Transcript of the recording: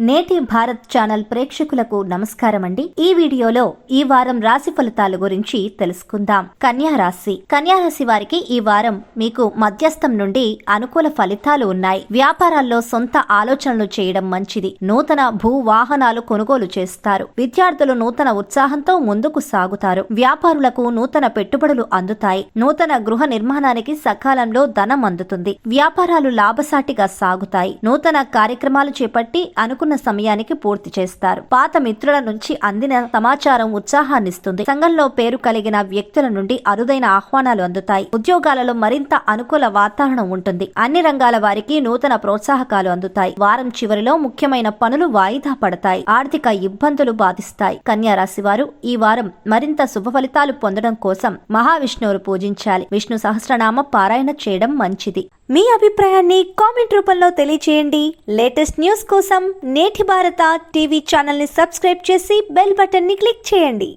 నేటి భారత్ ఛానల్ ప్రేక్షకులకు నమస్కారం అండి. ఈ వీడియోలో ఈ వారం రాశి ఫలితాల గురించి తెలుసుకుందాం. కన్యా రాశి వారికి ఈ వారం మీకు మధ్యస్థం నుండి అనుకూల ఫలితాలు ఉన్నాయి. వ్యాపారాల్లో సొంత ఆలోచనలు చేయడం మంచిది. నూతన భూ వాహనాలు కొనుగోలు చేస్తారు. విద్యార్థులు నూతన ఉత్సాహంతో ముందుకు సాగుతారు. వ్యాపారులకు నూతన పెట్టుబడులు అందుతాయి. నూతన గృహ నిర్మాణానికి సకాలంలో ధనం అందుతుంది. వ్యాపారాలు లాభసాటిగా సాగుతాయి. నూతన కార్యక్రమాలు చేపట్టి అనుకున్న సమయానికి పూర్తి చేస్తారు. పాత మిత్రుల నుంచి అందిన సమాచారం ఉత్సాహాన్నిస్తుంది. సంఘంలో పేరు కలిగిన వ్యక్తుల నుండి అరుదైన ఆహ్వానాలు అందుతాయి. ఉద్యోగాలలో మరింత అనుకూల వాతావరణం ఉంటుంది. అన్ని రంగాల వారికి నూతన ప్రోత్సాహకాలు అందుతాయి. వారం చివరిలో ముఖ్యమైన పనులు వాయిదా పడతాయి. ఆర్థిక ఇబ్బందులు బాధిస్తాయి. కన్యా రాశి వారు ఈ వారం మరింత శుభ ఫలితాలు పొందడం కోసం మహావిష్ణువును పూజించాలి. విష్ణు సహస్రనామ పారాయణ చేయడం మంచిది. మీ అభిప్రాయాన్ని కామెంట్ రూపంలో తెలియజేయండి. లేటెస్ట్ న్యూస్ కోసం నేటి భారత టీవీ ఛానల్ ని సబ్స్క్రైబ్ చేసి బెల్ బటన్ ని క్లిక్ చేయండి.